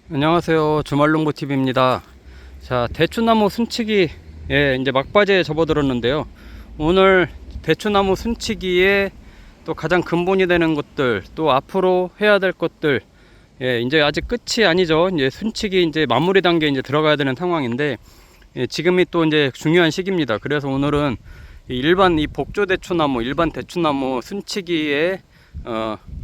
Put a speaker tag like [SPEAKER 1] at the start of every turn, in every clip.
[SPEAKER 1] 안녕하세요. 주말농부TV입니다. 자, 대추나무 순치기에 이제 막바지에 접어들었는데요. 오늘 대추나무 순치기에 또 가장 근본이 되는 것들, 또 앞으로 해야 될 것들, 이제 아직 끝이 아니죠. 이제 순치기 이제 마무리 단계에 이제 들어가야 되는 상황인데, 지금이 또 이제 중요한 시기입니다. 그래서 오늘은 일반 이 복조 대추나무, 일반 대추나무 순치기에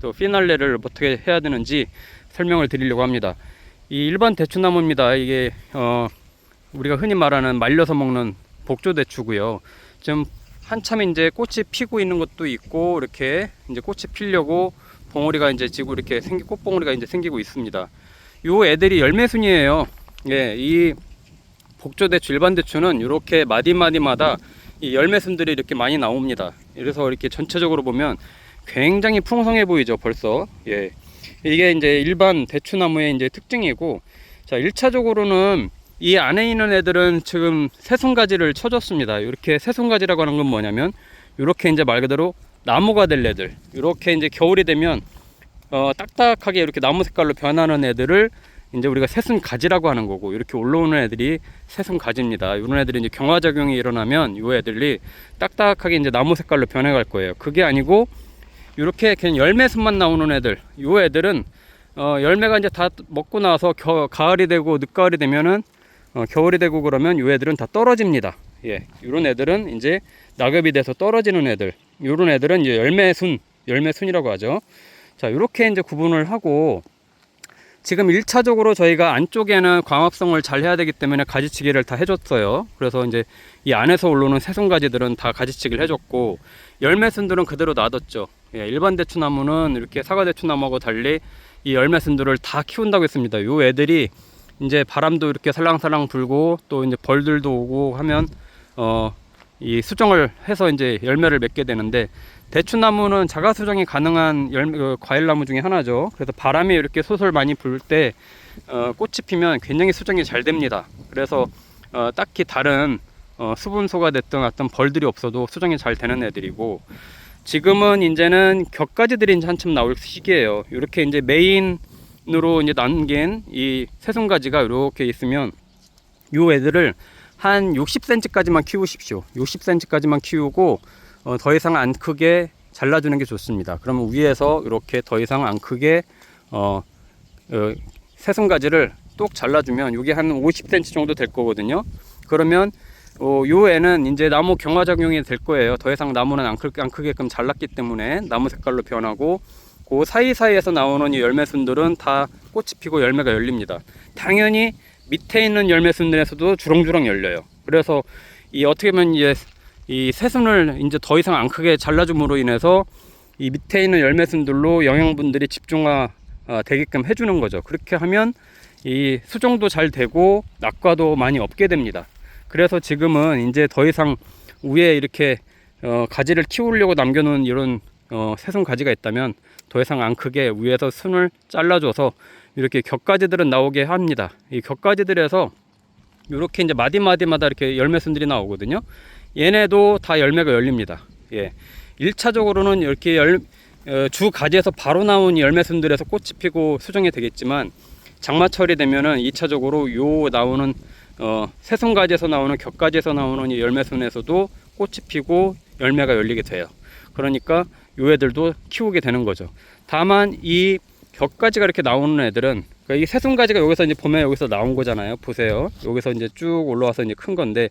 [SPEAKER 1] 또 피날레를 어떻게 해야 되는지 설명을 드리려고 합니다. 이 일반 대추나무입니다. 이게 우리가 흔히 말하는 말려서 먹는 복조 대추고요. 지금 한참 이제 꽃이 피고 있는 것도 있고, 이렇게 이제 꽃이 피려고 봉오리가 이제 지고 이렇게 꽃봉오리가 이제 생기고 있습니다. 요 애들이 열매순이에요. 예, 이 복조 대추, 일반 대추는 이렇게 마디마디마다 이 열매순들이 이렇게 많이 나옵니다. 그래서 이렇게 전체적으로 보면 굉장히 풍성해 보이죠, 벌써. 예. 이게 이제 일반 대추나무의 이제 특징이고, 자, 1차적으로는 이 안에 있는 애들은 지금 새순가지를 쳐줬습니다. 이렇게 새순가지라고 하는 건 뭐냐면, 이렇게 이제 말 그대로 나무가 될 애들, 이렇게 이제 겨울이 되면 딱딱하게 이렇게 나무 색깔로 변하는 애들을 이제 우리가 새순가지라고 하는 거고, 이렇게 올라오는 애들이 새순가지입니다. 이런 애들이 이제 경화작용이 일어나면 이 애들이 딱딱하게 이제 나무 색깔로 변해갈 거예요. 그게 아니고 이렇게 그냥 열매순만 나오는 애들, 요 애들은 열매가 이제 다 먹고 나서 가을이 되고 늦가을이 되면은 겨울이 되고 그러면 요 애들은 다 떨어집니다. 예, 요런 애들은 이제 낙엽이 돼서 떨어지는 애들, 요런 애들은 이제 열매순이라고 하죠. 자, 요렇게 이제 구분을 하고, 지금 1차적으로 저희가 안쪽에는 광합성을 잘 해야 되기 때문에 가지치기를 다 해줬어요. 그래서 이제 이 안에서 올라오는 새순가지들은 다 가지치기를 해줬고, 열매순들은 그대로 놔뒀죠. 예, 일반 대추나무는 이렇게 사과대추나무하고 달리 이 열매순들을 다 키운다고 했습니다. 요 애들이 이제 바람도 이렇게 살랑살랑 불고 또 이제 벌들도 오고 하면 이 수정을 해서 이제 열매를 맺게 되는데, 대추나무는 자가 수정이 가능한 과일나무 중에 하나죠. 그래서 바람이 이렇게 솔솔 많이 불 때 꽃이 피면 굉장히 수정이 잘 됩니다. 그래서 딱히 다른 수분소가 됐든 어떤 벌들이 없어도 수정이 잘 되는 애들이고, 지금은 이제는 격가지들이 이제 한참 나올 시기예요. 이렇게 이제 메인으로 이제 남긴 이 새순가지가 이렇게 있으면 요 애들을 한 60cm까지만 키우십시오. 60cm까지만 키우고 더 이상 안 크게 잘라주는 게 좋습니다. 그러면 위에서 이렇게 더 이상 안 크게 새순가지를 똑 잘라주면 이게 한 50cm 정도 될 거거든요. 그러면 요 애는 이제 나무 경화작용이 될 거예요. 더 이상 나무는 안 크게끔 잘랐기 때문에 나무 색깔로 변하고, 그 사이사이에서 나오는 이 열매순들은 다 꽃이 피고 열매가 열립니다. 당연히 밑에 있는 열매순들에서도 주렁주렁 열려요. 그래서 이 어떻게 보면 이제 이 새순을 이제 더 이상 안 크게 잘라줌으로 인해서 이 밑에 있는 열매순들로 영양분들이 집중화 되게끔 해주는 거죠. 그렇게 하면 이 수정도 잘 되고 낙과도 많이 없게 됩니다. 그래서 지금은 이제 더 이상 위에 이렇게 가지를 키우려고 남겨놓은 이런 새순 가지가 있다면 더 이상 안 크게 위에서 순을 잘라줘서 이렇게 격가지들은 나오게 합니다. 이 격가지들에서 이렇게 이제 마디마디마다 이렇게 열매순들이 나오거든요. 얘네도 다 열매가 열립니다. 예. 1차적으로는 이렇게 주 가지에서 바로 나온 열매순들에서 꽃이 피고 수정이 되겠지만, 장마철이 되면은 2차적으로 요 나오는 새순가지에서 나오는 격가지에서 나오는 이 열매순에서도 꽃이 피고 열매가 열리게 돼요. 그러니까 요 애들도 키우게 되는 거죠. 다만 이 격가지가 이렇게 나오는 애들은, 그러니까 이 새순가지가 여기서 이제 보면 여기서 나온 거잖아요. 보세요. 여기서 이제 쭉 올라와서 이제 큰 건데,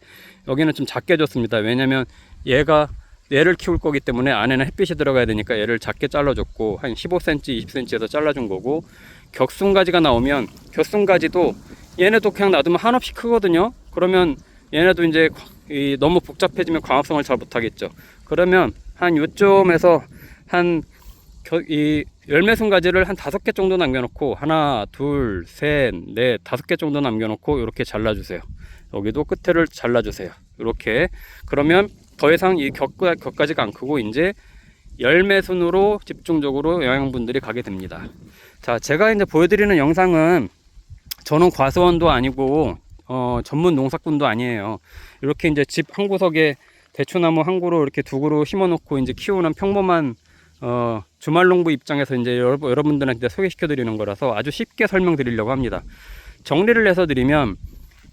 [SPEAKER 1] 여기는 좀 작게 줬습니다. 왜냐면 얘를 키울 거기 때문에 안에는 햇빛이 들어가야 되니까 얘를 작게 잘라줬고, 한 15cm, 20cm에서 잘라준 거고, 격순가지가 나오면 격순가지도 얘네도 그냥 놔두면 한없이 크거든요. 그러면 얘네도 이제 너무 복잡해지면 광합성을 잘 못하겠죠. 그러면 한 요점에서 이 열매순가지를 한 5개 정도 남겨놓고, 하나, 둘, 셋, 넷, 5개 정도 남겨놓고 이렇게 잘라주세요. 여기도 끝을 잘라주세요. 이렇게. 그러면 더 이상 이 격가지가 안 크고 이제 열매순으로 집중적으로 영양분들이 가게 됩니다. 자, 제가 이제 보여드리는 영상은 저는 과수원도 아니고 전문 농사꾼도 아니에요. 이렇게 이제 집 한 구석에 대추나무 한 그루 이렇게 두 그루 심어 놓고 이제 키우는 평범한 주말 농부 입장에서 이제 여러분들한테 소개시켜 드리는 거라서 아주 쉽게 설명드리려고 합니다. 정리를 해서 드리면,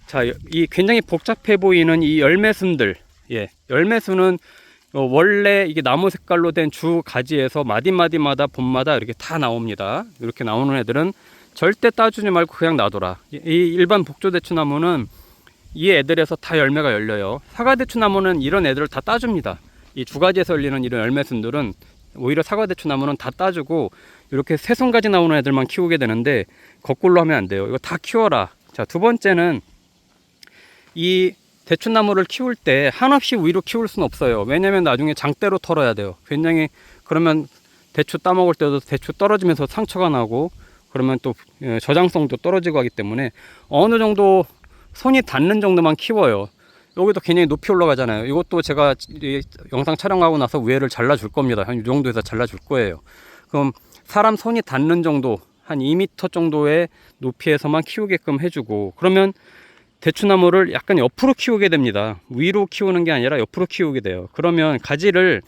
[SPEAKER 1] 자, 이 굉장히 복잡해 보이는 이 열매순들, 열매순은 원래 이게 나무 색깔로 된 주 가지에서 마디마디마다 봄마다 이렇게 다 나옵니다. 이렇게 나오는 애들은 절대 따주지 말고 그냥 놔둬라. 이 일반 복조대추나무는 이 애들에서 다 열매가 열려요. 사과대추나무는 이런 애들을 다 따줍니다. 이 주 가지에서 열리는 이런 열매순들은 오히려 사과대추나무는 다 따주고 이렇게 새순가지 나오는 애들만 키우게 되는데, 거꾸로 하면 안 돼요. 이거 다 키워라. 자, 두 번째는 이 대추나무를 키울 때 한없이 위로 키울 수는 없어요. 왜냐면 나중에 장대로 털어야 돼요. 굉장히, 그러면 대추 따먹을 때도 대추 떨어지면서 상처가 나고, 그러면 또 저장성도 떨어지고 하기 때문에 어느 정도 손이 닿는 정도만 키워요. 여기도 굉장히 높이 올라가잖아요. 이것도 제가 영상 촬영하고 나서 위에를 잘라줄 겁니다. 한 이 정도에서 잘라줄 거예요. 그럼 사람 손이 닿는 정도, 한 2m 정도의 높이에서만 키우게끔 해주고, 그러면 대추나무를 약간 옆으로 키우게 됩니다. 위로 키우는 게 아니라 옆으로 키우게 돼요. 그러면 가지를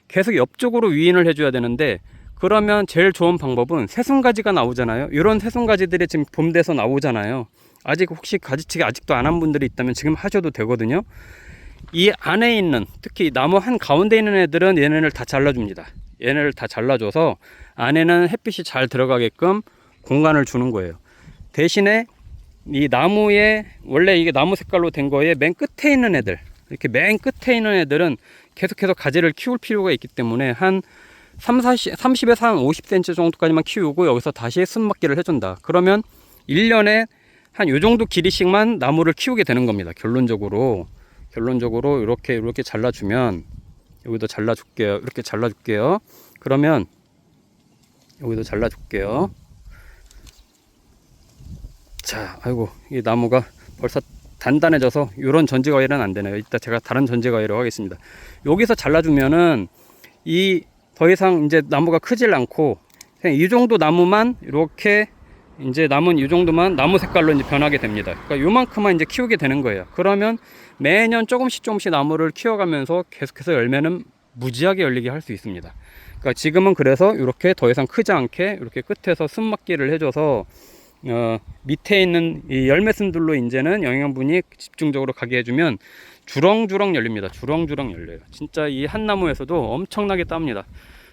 [SPEAKER 1] 계속 옆쪽으로 위인을 해줘야 되는데, 그러면 제일 좋은 방법은 새순가지가 나오잖아요. 이런 새순가지들이 지금 봄 돼서 나오잖아요. 아직 혹시 가지치기 아직도 안 한 분들이 있다면 지금 하셔도 되거든요. 이 안에 있는, 특히 나무 한 가운데 있는 애들은 얘네를 다 잘라줍니다. 얘네를 다 잘라줘서 안에는 햇빛이 잘 들어가게끔 공간을 주는 거예요. 대신에 이 나무에, 원래 이게 나무 색깔로 된 거에 맨 끝에 있는 애들, 이렇게 맨 끝에 있는 애들은 계속해서 가지를 키울 필요가 있기 때문에 한 30에서 한 50cm 정도까지만 키우고 여기서 다시 순막기를 해준다. 그러면 1년에 한 요 정도 길이씩만 나무를 키우게 되는 겁니다. 결론적으로 이렇게 잘라주면, 여기도 잘라줄게요. 이렇게 잘라줄게요. 그러면 여기도 잘라줄게요. 자, 아이고, 이 나무가 벌써 단단해져서 이런 전지과일은 안 되네요. 이따 제가 다른 전지과일로 하겠습니다. 여기서 잘라주면은 이 더 이상 이제 나무가 크질 않고, 그냥 이 정도 나무만 이렇게 이제 남은 이 정도만 나무 색깔로 이제 변하게 됩니다. 그러니까 요만큼만 이제 키우게 되는 거예요. 그러면 매년 조금씩 나무를 키워가면서 계속해서 열매는 무지하게 열리게 할 수 있습니다. 그러니까 지금은 그래서 이렇게 더 이상 크지 않게 이렇게 끝에서 순막기를 해줘서 밑에 있는 이 열매순들로 이제는 영양분이 집중적으로 가게 해주면 주렁주렁 열립니다. 주렁주렁 열려요. 진짜 이 한 나무에서도 엄청나게 땁니다.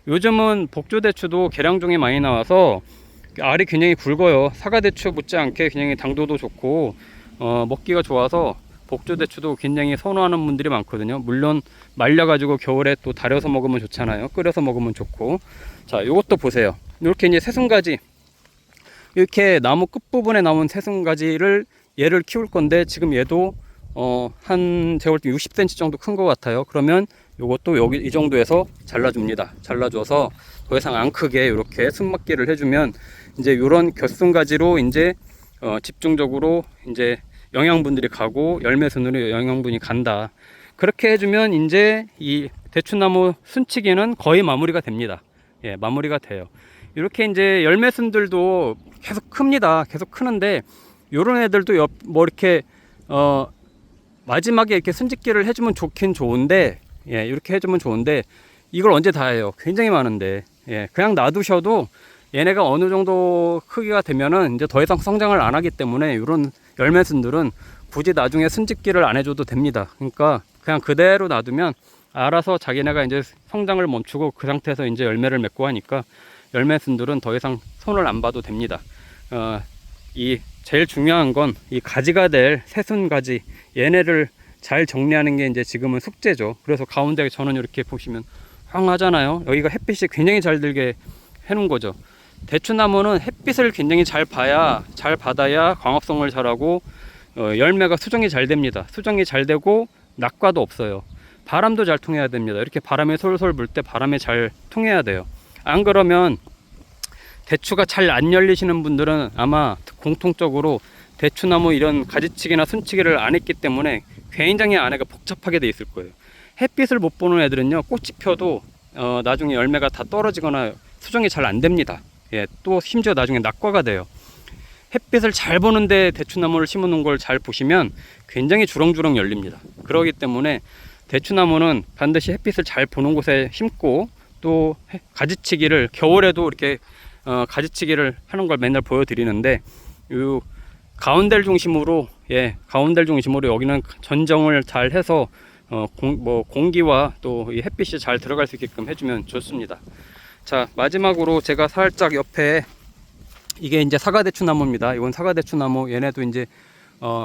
[SPEAKER 1] 요즘은 복조대추도 계량종이 많이 나와서 알이 굉장히 굵어요. 사과대추 못지않게 굉장히 당도도 좋고 먹기가 좋아서 복조대추도 굉장히 선호하는 분들이 많거든요. 물론 말려가지고 겨울에 또 달여서 먹으면 좋잖아요. 끓여서 먹으면 좋고. 자, 요것도 보세요. 이렇게 이제 새순가지, 이렇게 나무 끝부분에 나온 새순가지를 얘를 키울 건데, 지금 얘도 한 제가 볼 때 60cm 정도 큰 것 같아요. 그러면 요것도 여기 이 정도에서 잘라줍니다. 잘라줘서 더 이상 안 크게 이렇게 순막기를 해주면 이제 요런 곁순가지로 이제 집중적으로 이제 영양분들이 가고 열매순으로 영양분이 간다. 그렇게 해주면 이제 이 대추나무 순치기는 거의 마무리가 됩니다. 예, 마무리가 돼요. 이렇게 이제 열매순들도 계속 큽니다. 계속 크는데 요런 애들도 뭐 이렇게 마지막에 이렇게 순짓기를 해주면 좋긴 좋은데, 예, 이렇게 해주면 좋은데 이걸 언제 다 해요? 굉장히 많은데, 예, 그냥 놔두셔도 얘네가 어느 정도 크기가 되면은 이제 더 이상 성장을 안 하기 때문에 이런 열매순들은 굳이 나중에 순짓기를 안 해줘도 됩니다. 그러니까 그냥 그대로 놔두면 알아서 자기네가 이제 성장을 멈추고 그 상태에서 이제 열매를 맺고 하니까 열매순들은 더 이상 손을 안 봐도 됩니다. 이 제일 중요한 건 이 가지가 될 새순가지, 얘네를 잘 정리하는 게 이제 지금은 숙제죠. 그래서 가운데 저는 이렇게 보시면 황하잖아요. 여기가 햇빛이 굉장히 잘 들게 해놓은 거죠. 대추나무는 햇빛을 굉장히 잘 받아야 광합성을 잘하고 열매가 수정이 잘 됩니다. 수정이 잘 되고 낙과도 없어요. 바람도 잘 통해야 됩니다. 이렇게 바람이 솔솔 불 때 바람이 잘 통해야 돼요. 안 그러면 대추가 잘 안 열리시는 분들은 아마 공통적으로 대추나무 이런 가지치기나 순치기를 안 했기 때문에 굉장히 안에가 복잡하게 돼 있을 거예요. 햇빛을 못 보는 애들은요, 꽃이 펴도 나중에 열매가 다 떨어지거나 수정이 잘 안 됩니다. 예, 또 심지어 나중에 낙과가 돼요. 햇빛을 잘 보는데 대추나무를 심어 놓은 걸 잘 보시면 굉장히 주렁주렁 열립니다. 그렇기 때문에 대추나무는 반드시 햇빛을 잘 보는 곳에 심고, 또 가지치기를 겨울에도 이렇게 가지치기를 하는 걸 맨날 보여드리는데, 요 가운데를 중심으로 가운데를 중심으로 여기는 전정을 잘 해서 공기와 또 이 햇빛이 잘 들어갈 수 있게끔 해주면 좋습니다. 자, 마지막으로 제가 살짝 옆에, 이게 이제 사과대추나무입니다. 이건 사과대추나무. 얘네도 이제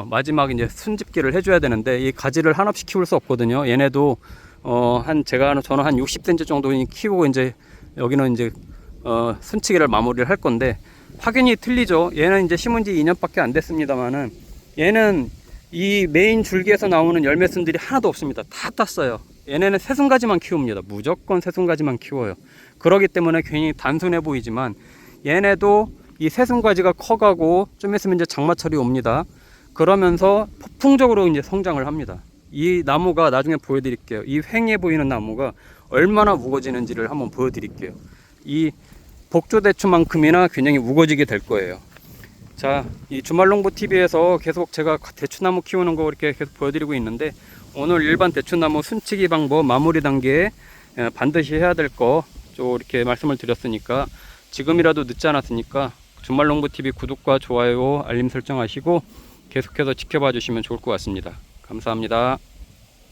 [SPEAKER 1] 마지막 이제 순집기를 해줘야 되는데, 이 가지를 한없이 키울 수 없거든요. 얘네도 저는 한 60cm 정도 키우고, 이제 여기는 이제 순치기를 마무리를 할 건데, 확연히 틀리죠. 얘는 이제 심은 지 2년밖에 안 됐습니다만은, 얘는 이 메인 줄기에서 나오는 열매순들이 하나도 없습니다. 다 땄어요. 얘네는 새순가지만 키웁니다. 무조건 새순가지만 키워요. 그러기 때문에 괜히 단순해 보이지만, 얘네도 이 새순가지가 커가고 좀 있으면 이제 장마철이 옵니다. 그러면서 폭풍적으로 이제 성장을 합니다. 이 나무가 나중에 보여드릴게요. 이 횡해 보이는 나무가 얼마나 무거워지는지를 한번 보여드릴게요. 이 복조대추만큼이나 굉장히 무거워지게 될 거예요. 자, 이 주말농부TV에서 계속 제가 대추나무 키우는 거 이렇게 계속 보여드리고 있는데, 오늘 일반 대추나무 순치기 방법 마무리 단계에 반드시 해야 될 거 좀 이렇게 말씀을 드렸으니까, 지금이라도 늦지 않았으니까 주말농부TV 구독과 좋아요, 알림 설정하시고 계속해서 지켜봐 주시면 좋을 것 같습니다. 감사합니다.